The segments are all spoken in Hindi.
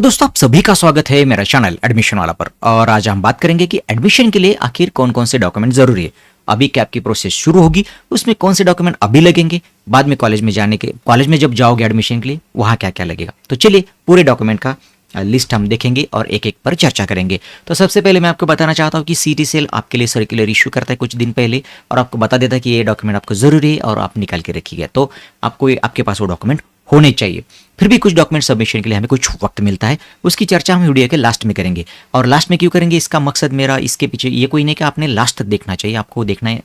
दोस्तों, आप सभी का स्वागत है मेरा चैनल एडमिशन वाला पर। और आज हम बात करेंगे कि एडमिशन के लिए आखिर कौन कौन से डॉक्यूमेंट जरूरी है। अभी क्या आपकी प्रोसेस शुरू होगी, उसमें कौन से डॉक्यूमेंट अभी लगेंगे, बाद में कॉलेज में जब जाओगे एडमिशन के लिए वहां क्या क्या लगेगा। तो चलिए पूरे डॉक्यूमेंट का लिस्ट हम देखेंगे और एक एक पर चर्चा करेंगे। तो सबसे पहले मैं आपको बताना चाहता हूँ कि सिटी सेल आपके लिए सर्कुलर इशू करता है कुछ दिन पहले और आपको बता देता है कि ये डॉक्यूमेंट आपको जरूरी है और आप निकाल के रखिएगा। तो आपको आपके पास वो डॉक्यूमेंट होने चाहिए। फिर भी कुछ डॉक्यूमेंट सबमिशन के लिए हमें कुछ वक्त मिलता है, उसकी चर्चा हम वीडियो के लास्ट में करेंगे। और लास्ट में क्यों करेंगे, इसका मकसद मेरा इसके पीछे ये कोई नहीं कि आपने लास्ट तक देखना चाहिए, आपको देखना है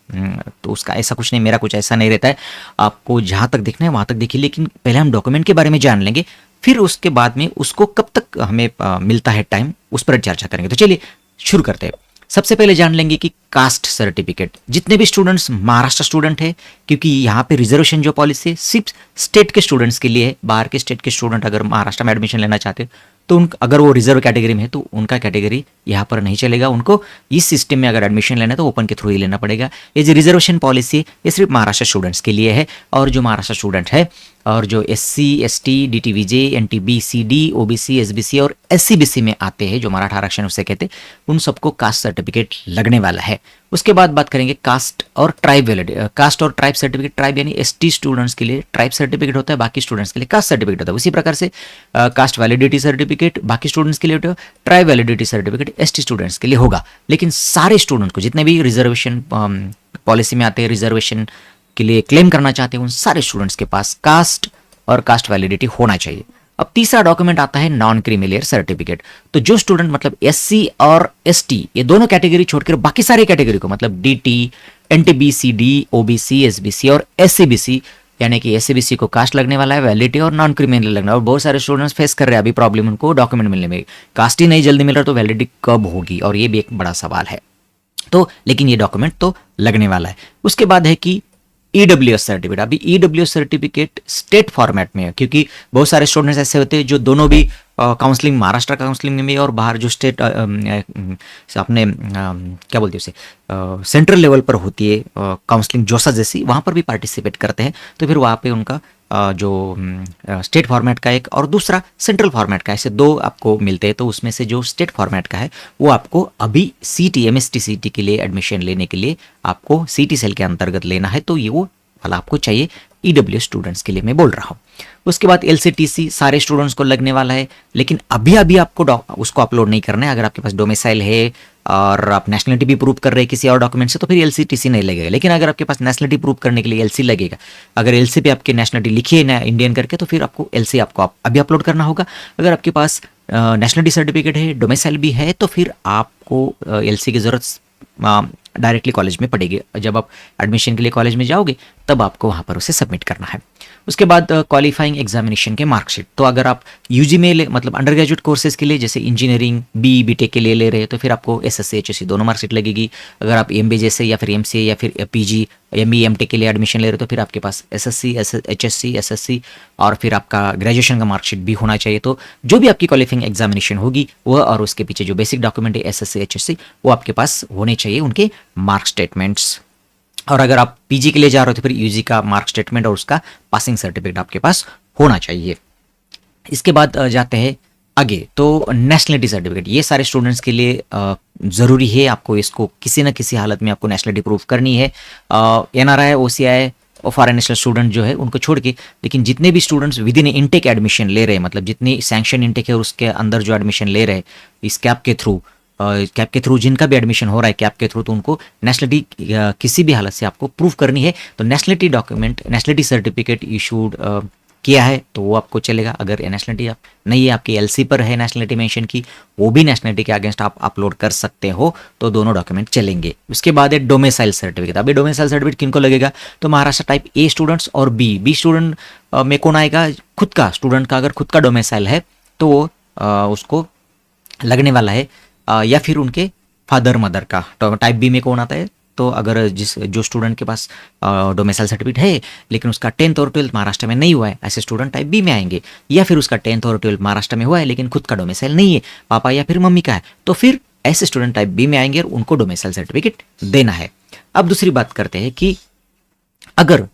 तो उसका ऐसा कुछ नहीं, मेरा कुछ ऐसा नहीं रहता है। आपको जहाँ तक देखना है वहाँ तक देखिए, लेकिन पहले हम डॉक्यूमेंट के बारे में जान लेंगे, फिर उसके बाद में उसको कब तक हमें मिलता है टाइम, उस पर चर्चा करेंगे। तो चलिए शुरू करते हैं। सबसे पहले जान लेंगे कि कास्ट सर्टिफिकेट। जितने भी स्टूडेंट्स महाराष्ट्र स्टूडेंट है, क्योंकि यहाँ पे रिजर्वेशन जो पॉलिसी है सिर्फ स्टेट के स्टूडेंट्स के लिए है। बाहर के स्टेट के स्टूडेंट अगर महाराष्ट्र में एडमिशन लेना चाहते तो अगर वो रिजर्व कैटेगरी में है तो उनका कैटेगरी यहाँ पर नहीं चलेगा। उनको इस सिस्टम में अगर एडमिशन लेना है तो ओपन के थ्रू ही लेना पड़ेगा। ये जो रिजर्वेशन पॉलिसी है ये सिर्फ महाराष्ट्र स्टूडेंट्स के लिए है। और जो महाराष्ट्र स्टूडेंट है और जो SC ST DTVJ NTB CD OBC SBC और SCBC में आते हैं, जो मराठा आरक्षण उसे कहते हैं, उन सबको कास्ट सर्टिफिकेट लगने वाला है। उसके बाद बात करेंगे कास्ट और ट्राइब कास्ट और ट्राइब सर्टिफिकेट। ट्राइब यानी ST स्टूडेंट्स के लिए ट्राइब सर्टिफिकेट होता है, बाकी स्टूडेंट्स के लिए कास्ट सर्टिफिकेट होता है। उसी प्रकार से कास्ट वैलिडिटी सर्टिफिकेट बाकी स्टूडेंट्स के लिए होता है, tribe validity certificate ST students के लिए होगा। लेकिन सारे स्टूडेंट को, जितने भी रिजर्वेशन पॉलिसी में आते हैं, रिजर्वेशन के लिए क्लेम करना चाहते हैं, उन सारे स्टूडेंट्स के पास कास्ट और कास्ट वैलिडिटी होना चाहिए। अब तीसरा डॉक्यूमेंट आता है नॉन क्रीमिलियर सर्टिफिकेट। तो जो स्टूडेंट मतलब SC और ST ये दोनों कैटेगरी छोड़कर बाकी सारी कैटेगरी को, मतलब DT NTB CD OBC SBC और SCBC, यानी कि SCBC को कास्ट लगने वाला है, वैलिडिटी और नॉन क्रिमिनल लगना है। और बहुत सारे स्टूडेंट्स फेस कर रहे हैं अभी प्रॉब्लम, उनको डॉक्यूमेंट मिलने में, कास्ट ही नहीं जल्दी मिल रहा तो वैलिडिटी कब होगी, और ये भी एक बड़ा सवाल है। तो लेकिन ये डॉक्यूमेंट तो लगने वाला है। उसके बाद है कि EWS सर्टिफिकेट। अभी EWS सर्टिफिकेट स्टेट फॉर्मेट में है, क्योंकि बहुत सारे स्टूडेंट्स ऐसे होते हैं जो दोनों भी काउंसलिंग, महाराष्ट्र काउंसलिंग में भी और बाहर जो स्टेट अपने क्या बोलते हैं उसे, सेंट्रल लेवल पर होती है काउंसलिंग जोसा जैसी, वहाँ पर भी पार्टिसिपेट करते हैं। तो फिर वहाँ पे उनका जो स्टेट फॉर्मेट का एक और दूसरा सेंट्रल फॉर्मेट का, ऐसे दो आपको मिलते हैं। तो उसमें से जो स्टेट फॉर्मेट का है वो आपको अभी CT MST CT के लिए एडमिशन लेने के लिए आपको सिटी सेल के अंतर्गत लेना है। तो ये वो वाला आपको चाहिए, EWS स्टूडेंट्स के लिए मैं बोल रहा हूँ। उसके बाद LCTC सारे स्टूडेंट्स को लगने वाला है, लेकिन अभी आपको उसको अपलोड नहीं करना है। अगर आपके पास डोमिसाइल है और आप नेशनलिटी भी प्रूव कर रहे हैं किसी और डॉक्यूमेंट से, तो फिर LCTC नहीं लगेगा। लेकिन अगर आपके पास नेशनलिटी प्रूव करने के लिए LC लगेगा, अगर LC पे आपकी नेशनलिटी लिखी है ना इंडियन करके, तो फिर आपको LC आपको अभी अपलोड करना होगा। अगर आपके पास नेशनलिटी सर्टिफिकेट है, डोमिसाइल भी है, तो फिर आपको LC की जरूरत डायरेक्टली कॉलेज में पड़ेगी। जब आप एडमिशन के लिए कॉलेज में जाओगे तब आपको वहाँ पर उसे सबमिट करना है। उसके बाद क्वालिफाइंग एग्जामिनेशन के मार्कशीट। तो अगर आप UG में मतलब अंडर ग्रेजुएट कोर्सेज के लिए, जैसे इंजीनियरिंग BTech के लिए ले रहे हैं, तो फिर आपको SSC HSC दोनों मार्कशीट लगेगी। अगर आप MBA जैसे या फिर MCA या फिर PG MBA MTech के लिए एडमिशन ले रहे हो, तो फिर आपके पास SSC HSC SSC और फिर आपका ग्रेजुएशन का मार्कशीट भी होना चाहिए। तो जो भी आपकी क्वालिफाइंग एग्जामिनेशन होगी वह, और उसके पीछे जो बेसिक डॉक्यूमेंट है SSC HSC, वो आपके पास होने चाहिए, उनके मार्क स्टेटमेंट्स। और अगर आप PG के लिए जा रहे हो तो फिर UG का मार्क स्टेटमेंट और उसका पासिंग सर्टिफिकेट आपके पास होना चाहिए। इसके बाद जाते हैं आगे, तो नेशनलिटी सर्टिफिकेट। ये सारे स्टूडेंट्स के लिए ज़रूरी है, आपको इसको किसी न किसी हालत में आपको नेशनलिटी प्रूफ करनी है। NRI OCI और फॉरेन नेशनल स्टूडेंट जो है उनको छोड़ के, लेकिन जितने भी students with in intake admission ले रहे हैं, मतलब जितनी सैंक्शन इनटेक है उसके अंदर जो एडमिशन ले रहे हैं इस कैप के थ्रू जिनका भी एडमिशन हो रहा है कैप के थ्रू, तो उनको नेशनलिटी किसी भी हालत से आपको प्रूफ करनी है। तो nationality document, nationality certificate issued किया है तो वो आपको चलेगा। अगर नेशनलिटी आप नहीं है, आपकी LC पर है नेशनलिटी मेंशन की, वो भी नेशनलिटी के अगेंस्ट आप अपलोड कर सकते हो, तो दोनों डॉक्यूमेंट चलेंगे। उसके बाद है डोमिसाइल सर्टिफिकेट। अभी डोमिसाइल सर्टिफिकेट किनको लगेगा, तो महाराष्ट्र टाइप A स्टूडेंट्स और B स्टूडेंट में कौन आएगा, खुद का स्टूडेंट का अगर खुद का डोमिसाइल है तो वो उसको लगने वाला है, या फिर उनके फादर मदर का। तो टाइप B में कौन आता है, तो अगर जो स्टूडेंट के पास डोमिसाइल सर्टिफिकेट है लेकिन उसका 10th और 12th महाराष्ट्र में नहीं हुआ है, ऐसे स्टूडेंट टाइप B में आएंगे। या फिर उसका 10th और 12th महाराष्ट्र में हुआ है लेकिन खुद का डोमिसाइल नहीं है, पापा या फिर मम्मी का है, तो फिर ऐसे स्टूडेंट टाइप B में आएंगे और उनको डोमिसाइल सर्टिफिकेट देना है। अब दूसरी बात करते हैं कि अगर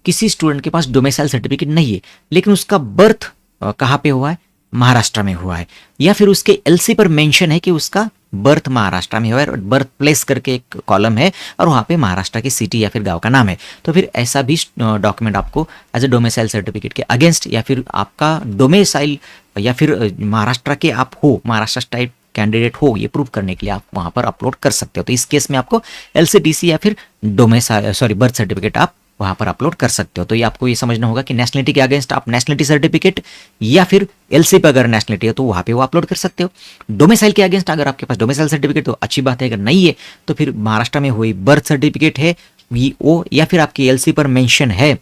किसी स्टूडेंट के पास डोमिसाइल सर्टिफिकेट नहीं है लेकिन उसका बर्थ कहाँ पे हुआ है, महाराष्ट्र में हुआ है, या फिर उसके एलसी पर मेंशन है कि उसका बर्थ महाराष्ट्र में हुआ है और बर्थ प्लेस करके एक कॉलम है और वहाँ पे महाराष्ट्र की सिटी या फिर गांव का नाम है, तो फिर ऐसा भी डॉक्यूमेंट आपको एज ए डोमिसाइल सर्टिफिकेट के अगेंस्ट, या फिर आपका डोमिसाइल या फिर महाराष्ट्र के आप हो, महाराष्ट्र टाइप कैंडिडेट हो, ये प्रूव करने के लिए आप वहाँ पर अपलोड कर सकते हो। तो इस केस में आपको एलसीटीसी या फिर बर्थ सर्टिफिकेट आप वहाँ पर अपलोड कर सकते हो। तो ये आपको ये समझना होगा कि नेशनलिटी के अगेंस्ट आप नेशनलिटी सर्टिफिकेट या फिर एलसी पे अगर नेशनलिटी है तो वहाँ पे वो अपलोड कर सकते हो। डोमिसाइल के अगेंस्ट अगर आपके पास डोमिसाइल सर्टिफिकेट तो अच्छी बात है, अगर नहीं है तो फिर महाराष्ट्र में हुई बर्थ सर्टिफिकेट है वो, या फिर आपकी एलसी पर मेंशन है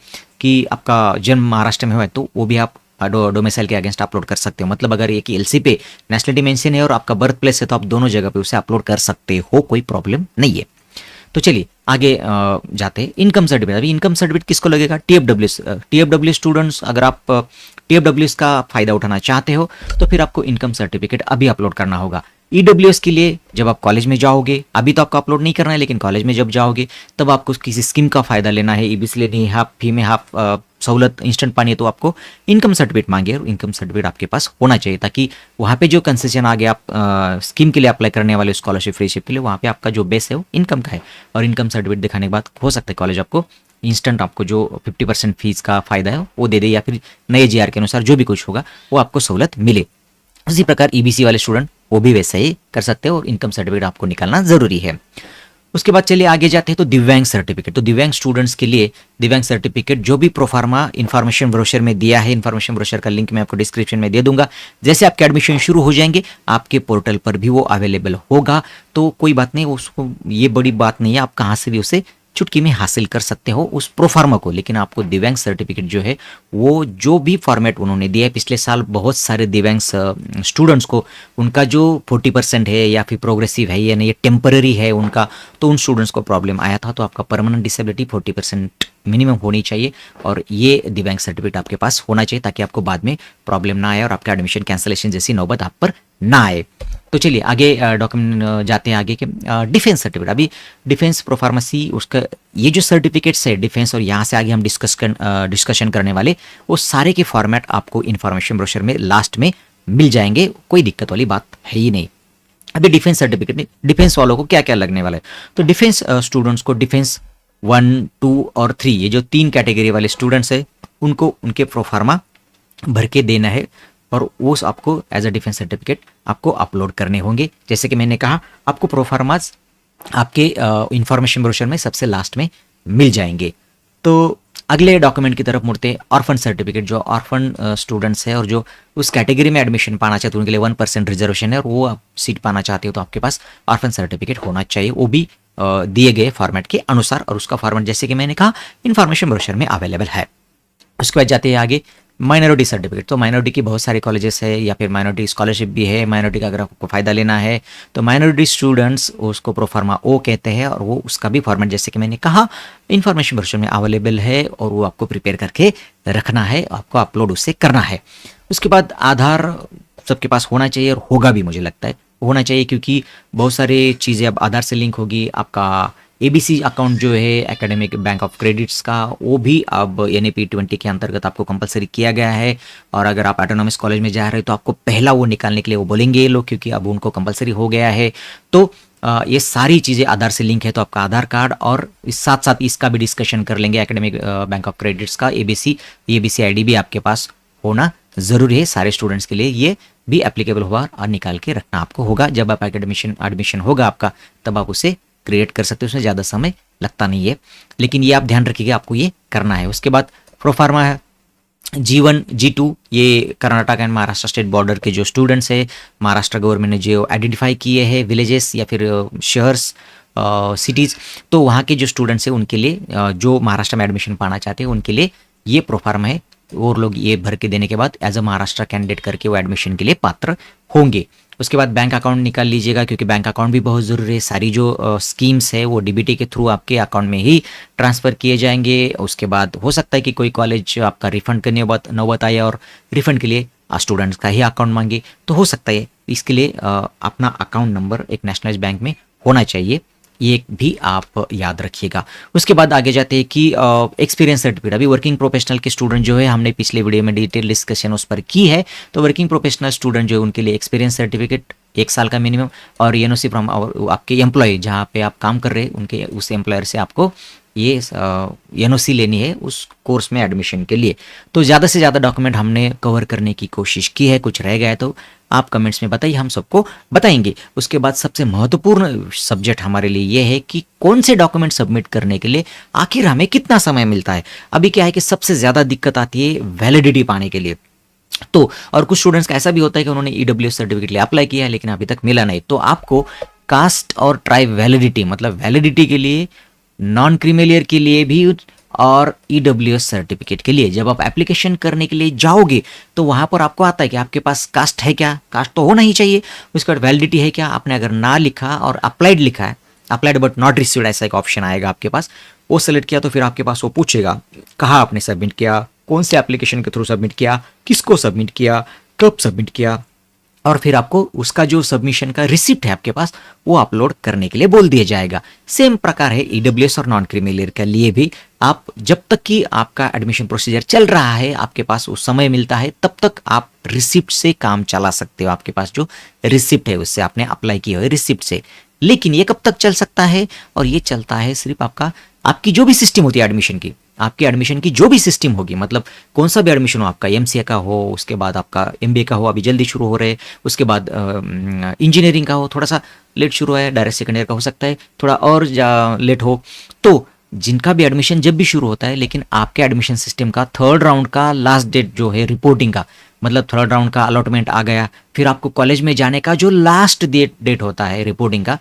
कि आपका जन्म महाराष्ट्र में हुआ है, तो वो भी आप डोमिसाइल के अगेंस्ट अपलोड कर सकते हो। मतलब अगर एक एलसी पे नेशनलिटी मेंशन है और आपका बर्थ प्लेस है तो आप दोनों जगह पे उसे अपलोड कर सकते हो, कोई प्रॉब्लम नहीं है। तो चलिए आगे जाते हैं। इनकम सर्टिफिकेट, अभी इनकम सर्टिफिकेट किसको लगेगा? टीएफडब्ल्यू स्टूडेंट्स, अगर आप टीएफडब्ल्यू का फायदा उठाना चाहते हो तो फिर आपको इनकम सर्टिफिकेट अभी अपलोड करना होगा। ईडब्ल्यूएस के लिए जब आप कॉलेज में जाओगे, अभी तो आपको अपलोड नहीं करना है, लेकिन कॉलेज में जब जाओगे तब आपको किसी स्कीम का फायदा लेना है, ईबीसी लेनी है, हाफ फी में हाफ सहूलत इंस्टेंट पानी है, तो आपको इनकम सर्टिफिकेट मांगे और इनकम सर्टिफिकेट आपके पास होना चाहिए, ताकि वहाँ पे जो कंसेशन आ गया आप स्कीम के लिए अप्लाई करने वाले स्कॉलरशिप फ्रीशिप के लिए, वहाँ पे आपका जो बेस है वो इनकम का है। और इनकम सर्टिफिकेट दिखाने के बाद हो सकता है कॉलेज आपको इंस्टेंट आपको जो 50% फीस का फायदा है वो दे दे, या फिर नए जीआर के अनुसार जो भी कुछ होगा वो आपको सहूलत मिले। उसी प्रकार ईबीसी वाले स्टूडेंट वो भी वैसे ही कर सकते हो और इनकम सर्टिफिकेट आपको निकालना जरूरी है। उसके बाद चलिए आगे जाते हैं। तो दिव्यांग सर्टिफिकेट, तो दिव्यांग स्टूडेंट्स के लिए दिव्यांग सर्टिफिकेट जो भी प्रोफार्मा इन्फॉर्मेशन ब्रोशर में दिया है, इन्फॉर्मेशन ब्रोशर का लिंक मैं आपको डिस्क्रिप्शन में दे दूंगा। जैसे आपके एडमिशन शुरू हो जाएंगे आपके पोर्टल पर भी वो अवेलेबल होगा, तो कोई बात नहीं, उसको ये बड़ी बात नहीं है, आप कहाँ से भी उसे चुटकी में हासिल कर सकते हो उस प्रोफार्मा को। लेकिन आपको दिव्यांग सर्टिफिकेट जो है वो जो भी फॉर्मेट उन्होंने दिया है, पिछले साल बहुत सारे दिव्यांग स्टूडेंट्स को उनका जो 40% है या फिर प्रोग्रेसिव है या नहीं, ये टेम्पररी है उनका, तो उन स्टूडेंट्स को प्रॉब्लम आया था। तो आपका परमानेंट डिसेबिलिटी 40% मिनिमम होनी चाहिए और ये दिव्यांग सर्टिफिकेट आपके पास होना चाहिए, ताकि आपको बाद में प्रॉब्लम ना आए और आपका एडमिशन कैंसलेशन जैसी नौबत आप पर ना आए। तो चलिए आगे डॉक्यूमेंट जाते हैं आगे के। डिफेंस सर्टिफिकेट, अभी डिफेंस प्रोफार्मेसी उसका ये जो सर्टिफिकेट्स है डिफेंस, और यहाँ से आगे हम डिस्कशन करने वाले वो सारे के फॉर्मेट आपको इन्फॉर्मेशन ब्रोशर में लास्ट में मिल जाएंगे, कोई दिक्कत वाली बात है ही नहीं। अभी डिफेंस सर्टिफिकेट में डिफेंस वालों को क्या क्या लगने वाला है, तो डिफेंस स्टूडेंट्स को डिफेंस 1, 2 और 3 ये जो 3 कैटेगरी वाले स्टूडेंट्स है उनको उनके प्रोफार्मा भर के देना है और वो आपको एज अ डिफेंस सर्टिफिकेट आपको अपलोड करने होंगे। जैसे कि मैंने कहा आपको प्रोफार्माज आपके इंफॉर्मेशन ब्रोशर में सबसे लास्ट में मिल जाएंगे। तो अगले डॉक्यूमेंट की तरफ मुड़ते, ऑर्फन सर्टिफिकेट, जो ऑर्फन स्टूडेंट्स है और जो उस कैटेगरी में एडमिशन पाना चाहते हैं उनके लिए 1% रिजर्वेशन है और वो आप सीट पाना चाहते हो तो आपके पास ऑर्फन सर्टिफिकेट होना चाहिए, वो भी दिए गए फॉर्मेट के अनुसार, और उसका फॉर्मेट जैसे कि मैंने कहा इन्फॉर्मेशन ब्रोशर में अवेलेबल है। उसके बाद जाते हैं आगे माइनॉरिटी सर्टिफिकेट। तो माइनॉरिटी की बहुत सारे कॉलेजेस है या फिर माइनॉरिटी स्कॉलरशिप भी है। माइनॉरिटी का अगर आपको फ़ायदा लेना है तो माइनॉरिटी स्टूडेंट्स उसको प्रोफार्मा ओ कहते हैं और वो उसका भी फॉर्मेट जैसे कि मैंने कहा इन्फॉर्मेशन ब्रोशर में अवेलेबल है और वो आपको प्रिपेयर करके रखना है, आपको अपलोड उससे करना है। उसके बाद आधार सबके पास होना चाहिए और होगा भी, मुझे लगता है होना चाहिए, क्योंकि बहुत सारी चीज़ें अब आधार से लिंक होगी। आपका एबीसी अकाउंट जो है एकेडमिक बैंक ऑफ क्रेडिट्स का, वो भी अब एनएपी 20 के अंतर्गत आपको कंपलसरी किया गया है। और अगर आप ऑटोनॉमस कॉलेज में जा रहे हो तो आपको पहला वो निकालने के लिए वो बोलेंगे ये लोग, क्योंकि अब उनको कंपलसरी हो गया है। तो ये सारी चीज़ें आधार से लिंक है, तो आपका आधार कार्ड और इस साथ साथ इसका भी डिस्कशन कर लेंगे एकेडमिक बैंक ऑफ क्रेडिट्स का एबीसी आईडी भी आपके पास होना ज़रूरी है। सारे स्टूडेंट्स के लिए ये भी एप्लीकेबल होगा और निकाल के रखना आपको होगा। जब आप एडमिशन होगा आपका तब आप उसे क्रिएट कर सकते हो, उसमें ज़्यादा समय लगता नहीं है, लेकिन ये आप ध्यान रखिएगा आपको ये करना है। उसके बाद प्रोफार्मा है G1 G2, ये Karnataka and Maharashtra state border के जो स्टूडेंट्स है महाराष्ट्र गवर्नमेंट ने जो आइडेंटिफाई किए हैं विलेजेस या फिर शहर्स सिटीज़, तो वहाँ के जो स्टूडेंट्स हैं उनके लिए जो महाराष्ट्र में एडमिशन पाना चाहते हैं उनके लिए ये प्रोफार्मा है, और लोग ये भर के देने के बाद एज अ महाराष्ट्र कैंडिडेट करके वो एडमिशन के लिए पात्र होंगे। उसके बाद बैंक अकाउंट निकाल लीजिएगा, क्योंकि बैंक अकाउंट भी बहुत ज़रूरी है। सारी जो स्कीम्स है वो डीबीटी के थ्रू आपके अकाउंट में ही ट्रांसफ़र किए जाएंगे। उसके बाद हो सकता है कि कोई कॉलेज आपका रिफ़ंड करने नौबत आए और रिफ़ंड के लिए स्टूडेंट्स का ही अकाउंट मांगे, तो हो सकता है। इसके लिए अपना अकाउंट नंबर एक नेशनलाइज बैंक में होना चाहिए, ये भी आप याद रखिएगा। उसके बाद आगे जाते हैं कि एक्सपीरियंस सर्टिफिकेट। अभी वर्किंग प्रोफेशनल के स्टूडेंट जो है, हमने पिछले वीडियो में डिटेल डिस्कशन उस पर की है। तो वर्किंग प्रोफेशनल स्टूडेंट जो है उनके लिए एक्सपीरियंस सर्टिफिकेट 1 साल का मिनिमम, और एनओसी फ्रॉम आपके एम्प्लॉय जहाँ पे आप काम कर रहे हैं उनके उस एम्प्लॉयर से आपको ये एनओसी लेनी है उस कोर्स में एडमिशन के लिए। तो ज़्यादा से ज़्यादा डॉक्यूमेंट हमने कवर करने की कोशिश की है, कुछ रह गया है तो आप कमेंट्स में बताइए, हम सबको बताएंगे। उसके बाद सबसे महत्वपूर्ण सब्जेक्ट हमारे लिए ये है कि कौन से डॉक्यूमेंट सबमिट करने के लिए आखिर हमें कितना समय मिलता है। अभी क्या है कि सबसे ज़्यादा दिक्कत आती है वैलिडिटी पाने के लिए। तो और कुछ स्टूडेंट्स का ऐसा भी होता है कि उन्होंने ईडब्ल्यूएस सर्टिफिकेट लिए अप्लाई किया है लेकिन अभी तक मिला नहीं। तो आपको कास्ट और ट्राइब वैलिडिटी, मतलब वैलिडिटी के लिए, नॉन क्रीमिलियर के लिए भी और ईडब्ल्यूएस सर्टिफिकेट के लिए जब आप एप्लीकेशन करने के लिए जाओगे तो वहां पर आपको आता है कि आपके पास कास्ट है क्या, कास्ट तो होना ही चाहिए। उसके बाद वैलिडिटी है क्या, आपने अगर ना लिखा और अप्लाइड लिखा है, अप्लाइड बट नॉट रिसीव्ड ऐसा एक ऑप्शन आएगा आपके पास, वो सेलेक्ट किया तो फिर आपके पास वो पूछेगा कहाँ आपने सबमिट किया, कौन से एप्लीकेशन के थ्रू सबमिट किया, किसको सबमिट किया, कब सबमिट किया, और फिर आपको उसका जो सबमिशन का रिसिप्ट है आपके पास वो अपलोड करने के लिए बोल दिया जाएगा। सेम प्रकार है ईडब्ल्यूएस और नॉन क्रीमिलियर के लिए भी। आप जब तक कि आपका एडमिशन प्रोसीजर चल रहा है, आपके पास उस समय मिलता है, तब तक आप रिसिप्ट से काम चला सकते हो। आपके पास जो रिसिप्ट है उससे आपने अप्लाई किया है रिसिप्ट से। लेकिन ये कब तक चल सकता है, और ये चलता है सिर्फ आपकी जो भी सिस्टम होती है एडमिशन की, आपकी एडमिशन की जो भी सिस्टम होगी, मतलब कौन सा भी एडमिशन हो, आपका एमसीए का हो, उसके बाद आपका एमबीए का हो, अभी जल्दी शुरू हो रहे, उसके बाद इंजीनियरिंग का हो, थोड़ा सा लेट शुरू है, डायरेक्ट सेकेंड ईयर का हो सकता है थोड़ा और लेट हो। तो जिनका भी एडमिशन जब भी शुरू होता है, लेकिन आपके एडमिशन सिस्टम का 3rd राउंड का लास्ट डेट जो है रिपोर्टिंग का, मतलब 3rd राउंड का अलॉटमेंट आ गया, फिर आपको कॉलेज में जाने का जो लास्ट डेट होता है रिपोर्टिंग का,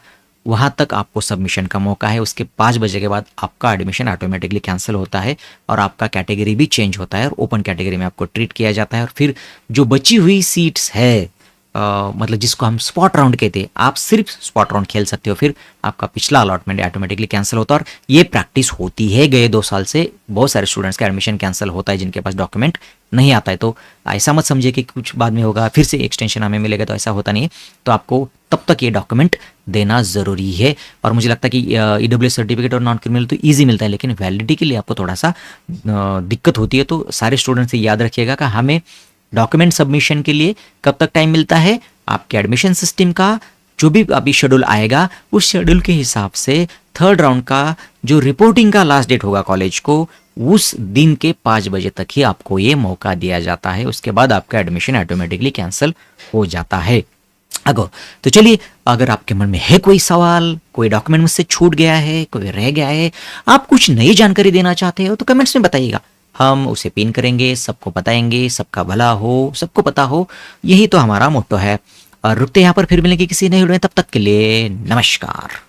वहां तक आपको सबमिशन का मौका है। उसके 5 बजे के बाद आपका एडमिशन ऑटोमेटिकली कैंसिल होता है और आपका कैटेगरी भी चेंज होता है और ओपन कैटेगरी में आपको ट्रीट किया जाता है। और फिर जो बची हुई सीट्स है, मतलब जिसको हम स्पॉट राउंड कहते हैं, आप सिर्फ स्पॉट राउंड खेल सकते हो, फिर आपका पिछला अलॉटमेंट ऑटोमेटिकली कैंसिल होता है। और ये प्रैक्टिस होती है गए 2 साल से, बहुत सारे स्टूडेंट्स का एडमिशन कैंसिल होता है जिनके पास डॉक्यूमेंट नहीं आता है। तो ऐसा मत समझिए कि कुछ बाद में होगा फिर से एक्सटेंशन हमें मिलेगा, तो ऐसा होता नहीं है। तो आपको तब तक ये डॉक्यूमेंट देना ज़रूरी है। और मुझे लगता है कि ईडब्ल्यूएस सर्टिफिकेट और नॉन क्रिमिनल तो ईजी मिलता है, लेकिन वैलिडिटी के लिए आपको थोड़ा सा दिक्कत होती है। तो सारे स्टूडेंट्स से याद रखिएगा कि हमें डॉक्यूमेंट सबमिशन के लिए कब तक टाइम मिलता है, आपके एडमिशन सिस्टम का जो भी अभी शेड्यूल आएगा उस शेड्यूल के हिसाब से 3rd राउंड का जो रिपोर्टिंग का लास्ट डेट होगा कॉलेज को, उस दिन के 5 बजे तक ही आपको ये मौका दिया जाता है। उसके बाद आपका एडमिशन ऑटोमेटिकली कैंसिल हो जाता है। तो चलिए, अगर आपके मन में है कोई सवाल, कोई डॉक्यूमेंट मुझसे छूट गया है, कोई रह गया है, आप कुछ नई जानकारी देना चाहते हो, तो कमेंट्स में बताइएगा, हम उसे पिन करेंगे, सबको बताएंगे, सबका भला हो, सबको पता हो, यही तो हमारा मोट्टो है। और रुकते यहाँ पर, फिर मिलेंगे किसी नए वीडियो में, तब तक के लिए नमस्कार।